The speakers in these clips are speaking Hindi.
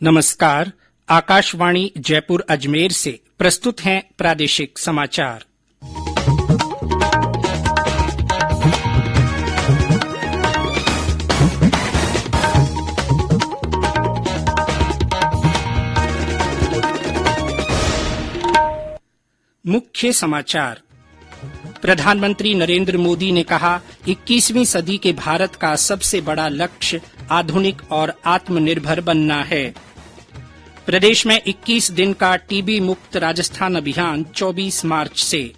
नमस्कार। आकाशवाणी जयपुर अजमेर से प्रस्तुत हैं प्रादेशिक समाचार। मुख्य समाचार। प्रधानमंत्री नरेंद्र मोदी ने कहा, 21वीं सदी के भारत का सबसे बड़ा लक्ष्य आधुनिक और आत्मनिर्भर बनना है। प्रदेश में 21 दिन का टीबी मुक्त राजस्थान अभियान 24 मार्च से।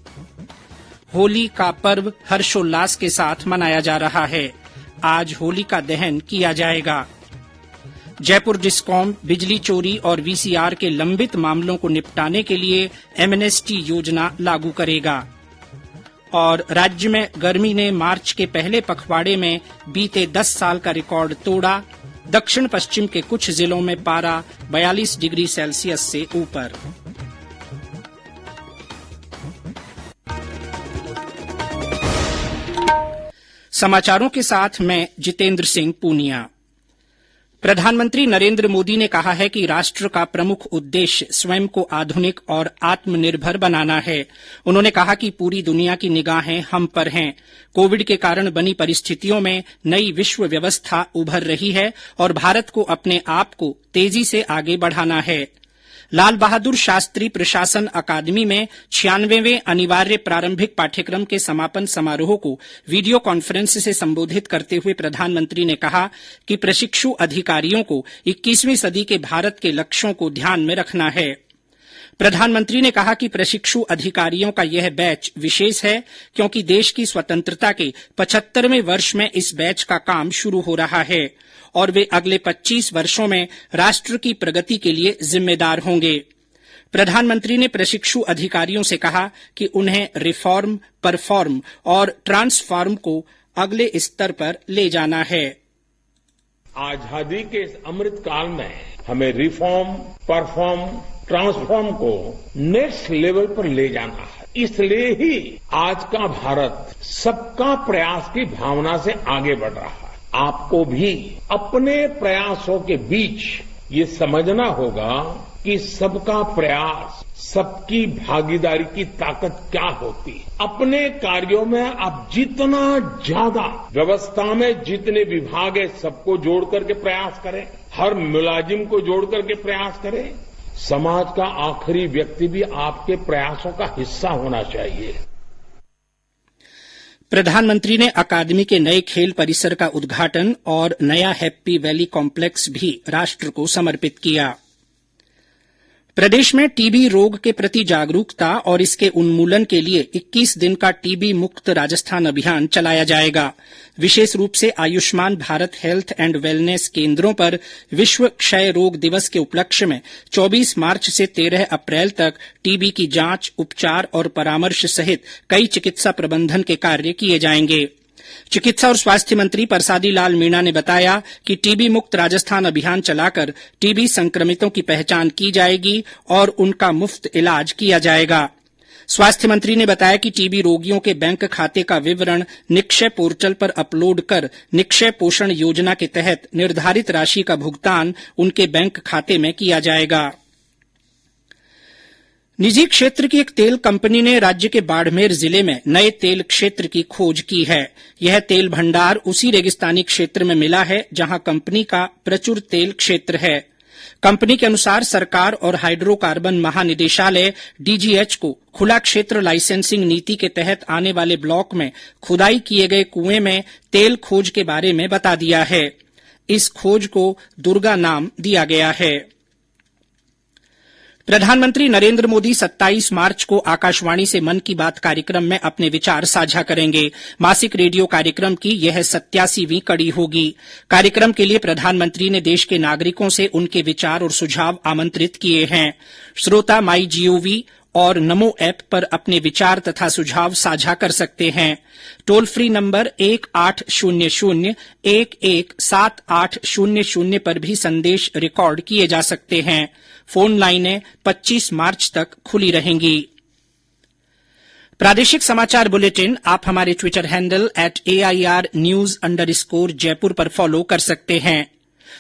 होली का पर्व हर्षोल्लास के साथ मनाया जा रहा है। आज होलिका दहन किया जाएगा। जयपुर डिस्कॉम बिजली चोरी और वीसीआर के लंबित मामलों को निपटाने के लिए एमनेस्टी योजना लागू करेगा। और राज्य में गर्मी ने मार्च के पहले पखवाड़े में बीते 10 साल का रिकॉर्ड तोड़ा। दक्षिण पश्चिम के कुछ जिलों में पारा 42 डिग्री सेल्सियस से ऊपर। समाचारों के साथ मैं जितेंद्र सिंह पूनिया। प्रधानमंत्री नरेंद्र मोदी ने कहा है कि राष्ट्र का प्रमुख उद्देश्य स्वयं को आधुनिक और आत्मनिर्भर बनाना है। उन्होंने कहा कि पूरी दुनिया की निगाहें हम पर हैं। कोविड के कारण बनी परिस्थितियों में नई विश्व व्यवस्था उभर रही है और भारत को अपने आप को तेजी से आगे बढ़ाना है। लाल बहादुर शास्त्री प्रशासन अकादमी में 96वें अनिवार्य प्रारंभिक पाठ्यक्रम के समापन समारोह को वीडियो कॉन्फ्रेंस से संबोधित करते हुए प्रधानमंत्री ने कहा कि प्रशिक्षु अधिकारियों को 21वीं सदी के भारत के लक्ष्यों को ध्यान में रखना है। प्रधानमंत्री ने कहा कि प्रशिक्षु अधिकारियों का यह बैच विशेष है क्योंकि देश की स्वतंत्रता के 75वें वर्ष में इस बैच का काम शुरू हो रहा है और वे अगले 25 वर्षों में राष्ट्र की प्रगति के लिए जिम्मेदार होंगे। प्रधानमंत्री ने प्रशिक्षु अधिकारियों से कहा कि उन्हें रिफॉर्म, परफॉर्म और ट्रांसफॉर्म को अगले स्तर पर ले जाना है। आजादी के इस अमृत काल में हमें रिफॉर्म, परफॉर्म, ट्रांसफॉर्म को नेक्स्ट लेवल पर ले जाना है। इसलिए ही आज का भारत सबका प्रयास की भावना से आगे बढ़ रहा है। आपको भी अपने प्रयासों के बीच ये समझना होगा कि सबका प्रयास, सबकी भागीदारी की ताकत क्या होती है। अपने कार्यों में आप जितना ज्यादा व्यवस्था में जितने विभाग है सबको जोड़ करके प्रयास करें, हर मुलाजिम को जोड़ करके प्रयास करें। समाज का आखिरी व्यक्ति भी आपके प्रयासों का हिस्सा होना चाहिए। प्रधानमंत्री ने अकादमी के नए खेल परिसर का उद्घाटन और नया हैप्पी वैली कॉम्प्लेक्स भी राष्ट्र को समर्पित किया। प्रदेश में टीबी रोग के प्रति जागरूकता और इसके उन्मूलन के लिए 21 दिन का टीबी मुक्त राजस्थान अभियान चलाया जाएगा। विशेष रूप से Ayushman Bharat health and wellness केंद्रों पर विश्व क्षय रोग दिवस के उपलक्ष्य में 24 मार्च से 13 अप्रैल तक टीबी की जांच, उपचार और परामर्श सहित कई चिकित्सा प्रबंधन के कार्य किए जाएंगे। चिकित्सा और स्वास्थ्य मंत्री परसादी लाल मीणा ने बताया कि टीबी मुक्त राजस्थान अभियान चलाकर टीबी संक्रमितों की पहचान की जाएगी और उनका मुफ्त इलाज किया जाएगा। स्वास्थ्य मंत्री ने बताया कि टीबी रोगियों के बैंक खाते का विवरण निक्षय पोर्टल पर अपलोड कर निक्षय पोषण योजना के तहत निर्धारित राशि का भुगतान उनके बैंक खाते में किया जाएगा। निजी क्षेत्र की एक तेल कंपनी ने राज्य के बाड़मेर जिले में नए तेल क्षेत्र की खोज की है। यह तेल भंडार उसी रेगिस्तानी क्षेत्र में मिला है जहां कंपनी का प्रचुर तेल क्षेत्र है। कंपनी के अनुसार सरकार और हाइड्रोकार्बन महानिदेशालय डीजीएच को खुला क्षेत्र लाइसेंसिंग नीति के तहत आने वाले ब्लॉक में खुदाई किए गए कुएं में तेल खोज के बारे में बता दिया है। इस खोज को दुर्गा नाम दिया गया है। प्रधानमंत्री नरेंद्र मोदी 27 मार्च को आकाशवाणी से मन की बात कार्यक्रम में अपने विचार साझा करेंगे। मासिक रेडियो कार्यक्रम की यह 87वीं कड़ी होगी। कार्यक्रम के लिए प्रधानमंत्री ने देश के नागरिकों से उनके विचार और सुझाव आमंत्रित किए हैं। श्रोता माई जीओवी और नमो ऐप पर अपने विचार तथा सुझाव साझा कर सकते हैं। टोल फ्री नंबर 1800-117800 पर भी संदेश रिकॉर्ड किए जा सकते हैं। फोन लाइनें 25 मार्च तक खुली रहेंगी। प्रादेशिक समाचार बुलेटिन आप हमारे ट्विटर हैंडल @AIR News_Jaipur पर फॉलो कर सकते हैं।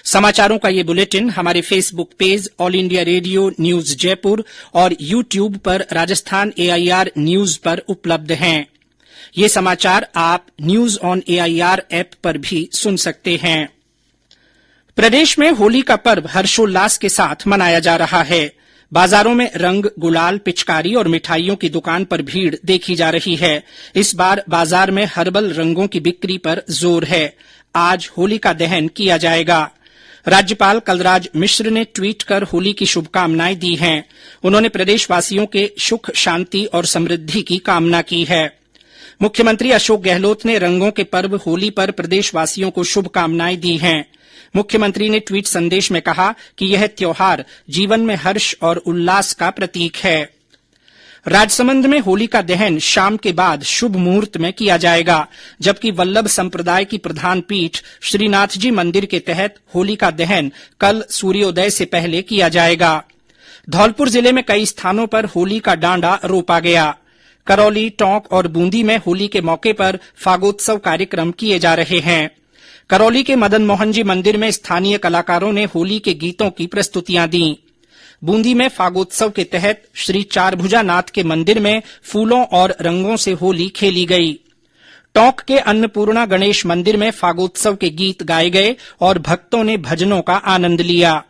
समाचारों का ये बुलेटिन हमारे Facebook page all India radio news Jaipur और यूट्यूब पर राजस्थान AIR न्यूज पर उपलब्ध हैं। ये समाचार आप न्यूज ऑन AIR ऐप पर भी सुन सकते हैं। प्रदेश में होली का पर्व हर्षोल्लास के साथ मनाया जा रहा है। बाजारों में रंग, गुलाल, पिचकारी और मिठाइयों की दुकान पर भीड़ देखी जा रही है। इस बार बाजार में हर्बल रंगों की बिक्री पर जोर है। आज होलिका दहन किया जाएगा। राज्यपाल कलराज मिश्र ने ट्वीट कर होली की शुभकामनाएं दी हैं। उन्होंने प्रदेशवासियों के सुख, शांति और समृद्धि की कामना की है। मुख्यमंत्री अशोक गहलोत ने रंगों के पर्व होली पर प्रदेशवासियों को शुभकामनाएं दी हैं। मुख्यमंत्री ने ट्वीट संदेश में कहा कि यह त्योहार जीवन में हर्ष और उल्लास का प्रतीक है। राजसमंद में होलिका दहन शाम के बाद शुभ मुहूर्त में किया जाएगा, जबकि वल्लभ संप्रदाय की प्रधान पीठ श्रीनाथजी मंदिर के तहत होलिका दहन कल सूर्योदय से पहले किया जाएगा। धौलपुर जिले में कई स्थानों पर होली का डांडा रोपा गया। करौली, टोंक और बूंदी में होली के मौके पर फागोत्सव कार्यक्रम किए जा रहे हैं। करौली के मदन मोहन जी मंदिर में स्थानीय कलाकारों ने होली के गीतों की प्रस्तुतियां दी। बूंदी में फागोत्सव के तहत श्री चारभुजा नाथ के मंदिर में फूलों और रंगों से होली खेली गई। टोंक के अन्नपूर्णा गणेश मंदिर में फागोत्सव के गीत गाए गए और भक्तों ने भजनों का आनंद लिया।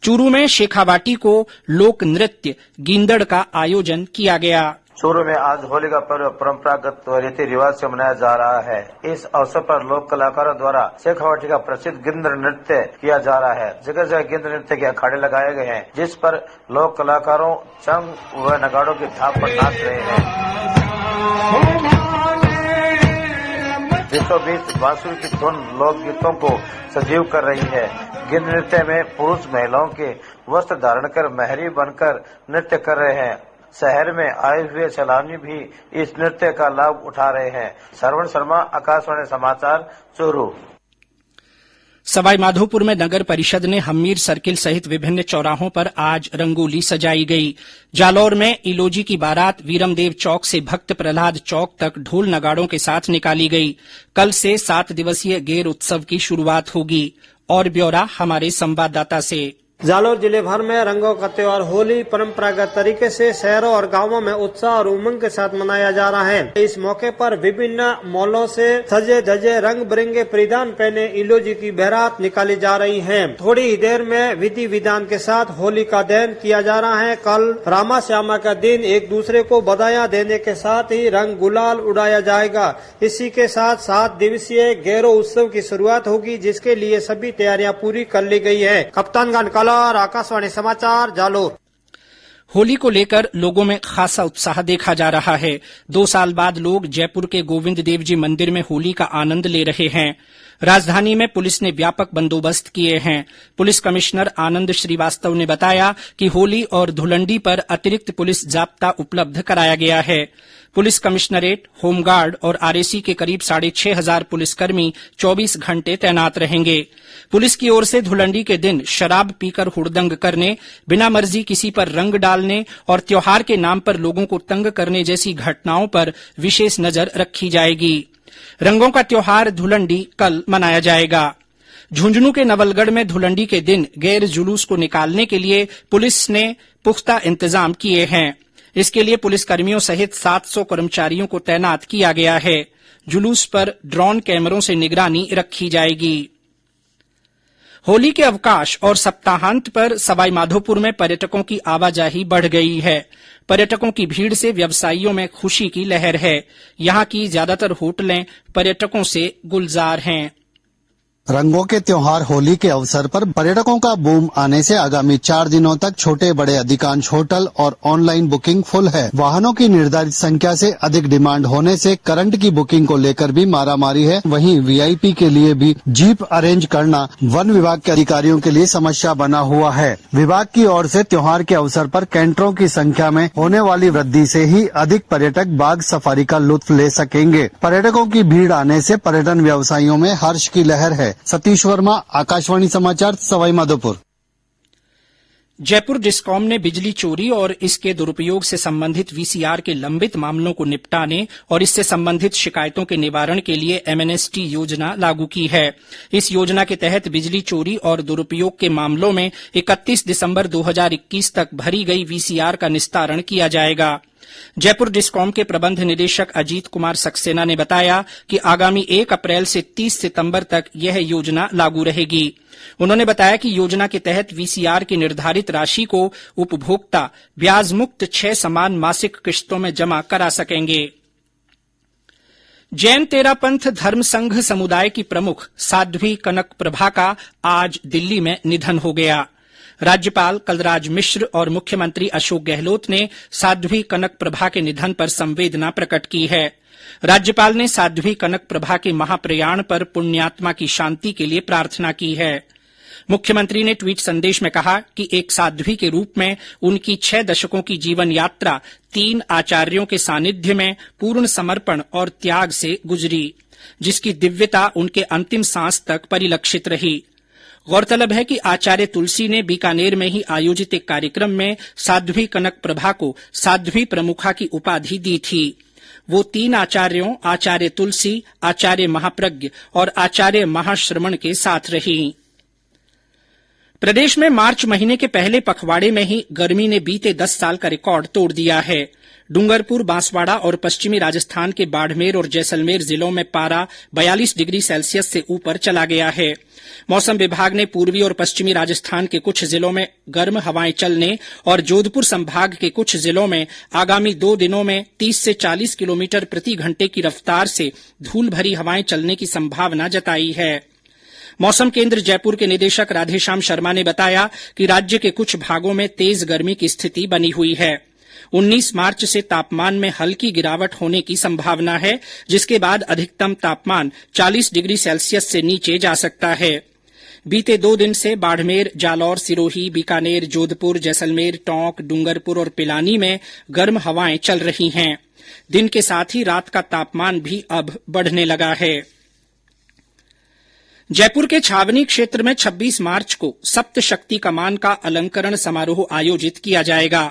चूरू में शेखावाटी को लोक नृत्य गींदड़ का आयोजन किया गया। चूरू में आज होली का पर्व परंपरागत रीति रिवाज से मनाया जा रहा है। इस अवसर पर लोक कलाकारों द्वारा शेखावाटी का प्रसिद्ध गिंदड़ नृत्य किया जा रहा है। जगह जगह गिंदड़ नृत्य के अखाड़े लगाए गए हैं, जिस पर लोक कलाकारों चंग व नगाड़ों की थाप पर नाच रहे हैं। बीचों बीच बांसुरी की धुन लोक गीतों को सजीव कर रही है। गिंदड़ नृत्य में पुरुष महिलाओं के वस्त्र धारण कर महरी बनकर नृत्य कर रहे हैं। शहर में आए हुए सैलानी भी इस नृत्य का लाभ उठा रहे हैं। श्रवण शर्मा, आकाशवाणी समाचार, चूरू। सवाईमाधोपुर में नगर परिषद ने हमीर सर्किल सहित विभिन्न चौराहों पर आज रंगोली सजाई गई। जालौर में इलोजी की बारात वीरमदेव चौक से भक्त प्रहलाद चौक तक ढोल नगाड़ों के साथ निकाली गई। कल से 7 दिवसीय गेर उत्सव की शुरूआत होगी। और ब्यौरा हमारे संवाददाता से। जालौर जिले भर में रंगों का त्योहार होली परंपरागत तरीके से शहरों और गांवों में उत्साह और उमंग के साथ मनाया जा रहा है। इस मौके पर विभिन्न मॉलों से सजे धजे रंग बिरंगे परिधान पहने इलोजी की बारात निकाली जा रही है। थोड़ी ही देर में विधि विधान के साथ होली का दहन किया जा रहा है। कल रामा श्यामा का दिन एक दूसरे को बधाइयां देने के साथ ही रंग गुलाल उड़ाया जाएगा। इसी के साथ 7 दिवसीय गैरो उत्सव की शुरुआत होगी, जिसके लिए सभी तैयारियां पूरी कर ली गई है। कप्तानगंज और आकाशवाणी समाचार, जालौर। होली को लेकर लोगों में खासा उत्साह देखा जा रहा है। 2 साल बाद लोग जयपुर के गोविंद देव जी मंदिर में होली का आनंद ले रहे हैं। राजधानी में पुलिस ने व्यापक बंदोबस्त किए हैं। पुलिस कमिश्नर आनंद श्रीवास्तव ने बताया कि होली और धुलंडी पर अतिरिक्त पुलिस जाब्ता उपलब्ध कराया गया है। पुलिस कमिश्नरेट, होमगार्ड और RAC के करीब 6,500 पुलिसकर्मी 24 घंटे तैनात रहेंगे। पुलिस की ओर से धुलंडी के दिन शराब पीकर हुड़दंग करने, बिना मर्जी किसी पर रंग डालने और त्योहार के नाम पर लोगों को तंग करने जैसी घटनाओं पर विशेष नजर रखी जाएगी। रंगों का त्योहार धुलंडी कल मनाया जाएगा। झुंझुनू के नवलगढ़ में धुलंडी के दिन गैर जुलूस को निकालने के लिए पुलिस ने पुख्ता इंतजाम किए हैं। इसके लिए पुलिसकर्मियों सहित 700 कर्मचारियों को तैनात किया गया है। जुलूस पर ड्रोन कैमरों से निगरानी रखी जाएगी। होली के अवकाश और सप्ताहांत पर सवाईमाधोपुर में पर्यटकों की आवाजाही बढ़ गई है। पर्यटकों की भीड़ से व्यवसायियों में खुशी की लहर है। यहां की ज्यादातर होटलें पर्यटकों से गुलजार हैं। रंगों के त्योहार होली के अवसर पर पर्यटकों का बूम आने से आगामी 4 दिनों तक छोटे बड़े अधिकांश होटल और ऑनलाइन बुकिंग फुल है। वाहनों की निर्धारित संख्या से अधिक डिमांड होने से करंट की बुकिंग को लेकर भी मारामारी है। वहीं VIP के लिए भी जीप अरेंज करना वन विभाग के अधिकारियों के लिए समस्या बना हुआ है। विभाग की ओर से त्योहार के अवसर पर कैंटरों की संख्या में होने वाली वृद्धि से ही अधिक पर्यटक बाग सफारी का लुत्फ ले सकेंगे। पर्यटकों की भीड़ आने से पर्यटन व्यवसायियों में हर्ष की लहर है। सतीश वर्मा, आकाशवाणी समाचार, सवाईमाधोपुर। जयपुर डिस्कॉम ने बिजली चोरी और इसके दुरुपयोग से संबंधित वीसीआर के लंबित मामलों को निपटाने और इससे संबंधित शिकायतों के निवारण के लिए एमएनएसटी योजना लागू की है। इस योजना के तहत बिजली चोरी और दुरुपयोग के मामलों में 31 दिसंबर 2021 तक भरी गई वीसीआर का निस्तारण किया जाएगा। जयपुर डिस्कॉम के प्रबंध निदेशक अजीत कुमार सक्सेना ने बताया कि आगामी 1 अप्रैल से 30 सितंबर तक यह योजना लागू रहेगी। उन्होंने बताया कि योजना के तहत वीसीआर की निर्धारित राशि को उपभोक्ता ब्याज मुक्त 6 समान मासिक किश्तों में जमा करा सकेंगे। जैन तेरापंथ धर्म संघ समुदाय की प्रमुख साध्वी कनक प्रभा का आज दिल्ली में निधन हो गया। राज्यपाल कलराज मिश्र और मुख्यमंत्री अशोक गहलोत ने साध्वी कनक प्रभा के निधन पर संवेदना प्रकट की है। राज्यपाल ने साध्वी कनक प्रभा के महाप्रयाण पर पुण्यात्मा की शांति के लिए प्रार्थना की है। मुख्यमंत्री ने ट्वीट संदेश में कहा कि एक साध्वी के रूप में उनकी 6 दशकों की जीवन यात्रा 3 आचार्यों के सानिध्य में पूर्ण समर्पण और त्याग से गुजरी, जिसकी दिव्यता उनके अंतिम सांस तक परिलक्षित रही। गौरतलब है कि आचार्य तुलसी ने बीकानेर में ही आयोजित एक कार्यक्रम में साध्वी कनक प्रभा को साध्वी प्रमुखा की उपाधि दी थी। वो 3 आचार्यों आचार्य तुलसी, आचार्य महाप्रज्ञ और आचार्य महाश्रमण के साथ रहीं। प्रदेश में मार्च महीने के पहले पखवाड़े में ही गर्मी ने बीते 10 साल का रिकॉर्ड तोड़ दिया है। डूंगरपुर, बांसवाड़ा और पश्चिमी राजस्थान के बाड़मेर और जैसलमेर जिलों में पारा 42 डिग्री सेल्सियस से ऊपर चला गया है। मौसम विभाग ने पूर्वी और पश्चिमी राजस्थान के कुछ जिलों में गर्म हवाएं चलने और जोधपुर संभाग के कुछ जिलों में आगामी 2 दिनों में 30 से 40 किलोमीटर प्रति घंटे की रफ्तार से धूल भरी हवाएं चलने की संभावना जताई है। मौसम केंद्र जयपुर के निदेशक राधेश्याम शर्मा ने बताया कि राज्य के कुछ भागों में तेज गर्मी की स्थिति बनी हुई है। 19 मार्च से तापमान में हल्की गिरावट होने की संभावना है, जिसके बाद अधिकतम तापमान 40 डिग्री सेल्सियस से नीचे जा सकता है। बीते 2 दिन से बाड़मेर, जालौर, सिरोही, बीकानेर, जोधपुर, जैसलमेर, टोंक, डूंगरपुर और पिलानी में गर्म हवाएं चल रही हैं। दिन के साथ ही रात का तापमान भी अब बढ़ने लगा है। जयपुर के छावनी क्षेत्र में 26 मार्च को सप्त शक्ति कमान का अलंकरण समारोह आयोजित किया जाएगा।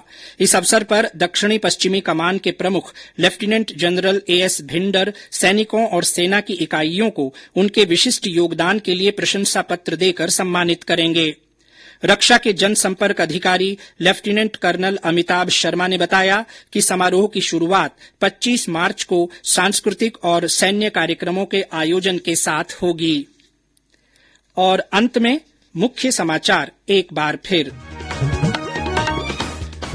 इस अवसर पर दक्षिणी पश्चिमी कमान के प्रमुख लेफ्टिनेंट जनरल एएस भिंडर सैनिकों और सेना की इकाइयों को उनके विशिष्ट योगदान के लिए प्रशंसा पत्र देकर सम्मानित करेंगे। रक्षा के जनसंपर्क अधिकारी लेफ्टिनेंट कर्नल अमिताभ शर्मा ने बताया कि समारोह की शुरूआत 25 मार्च को सांस्कृतिक और सैन्य कार्यक्रमों के आयोजन के साथ होगी। और अंत में मुख्य समाचार एक बार फिर।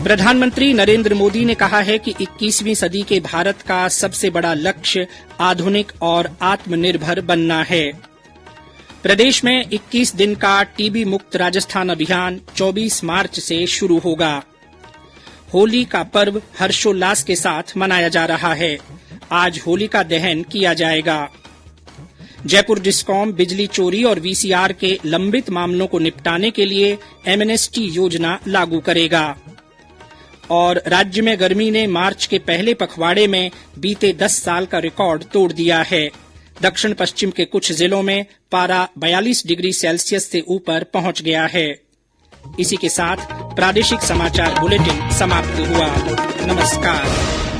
प्रधानमंत्री नरेंद्र मोदी ने कहा है कि 21वीं सदी के भारत का सबसे बड़ा लक्ष्य आधुनिक और आत्मनिर्भर बनना है। प्रदेश में 21 दिन का टीबी मुक्त राजस्थान अभियान 24 मार्च से शुरू होगा। होली का पर्व हर्षोल्लास के साथ मनाया जा रहा है। आज होलिका दहन किया जाएगा। जयपुर डिस्कॉम बिजली चोरी और वीसीआर के लंबित मामलों को निपटाने के लिए एमएनएसटी योजना लागू करेगा। और राज्य में गर्मी ने मार्च के पहले पखवाड़े में बीते 10 साल का रिकॉर्ड तोड़ दिया है। दक्षिण पश्चिम के कुछ जिलों में पारा 42 डिग्री सेल्सियस से ऊपर पहुंच गया है। इसी के साथ प्रादेशिक समाचार बुलेटिन समाप्त हुआ। नमस्कार।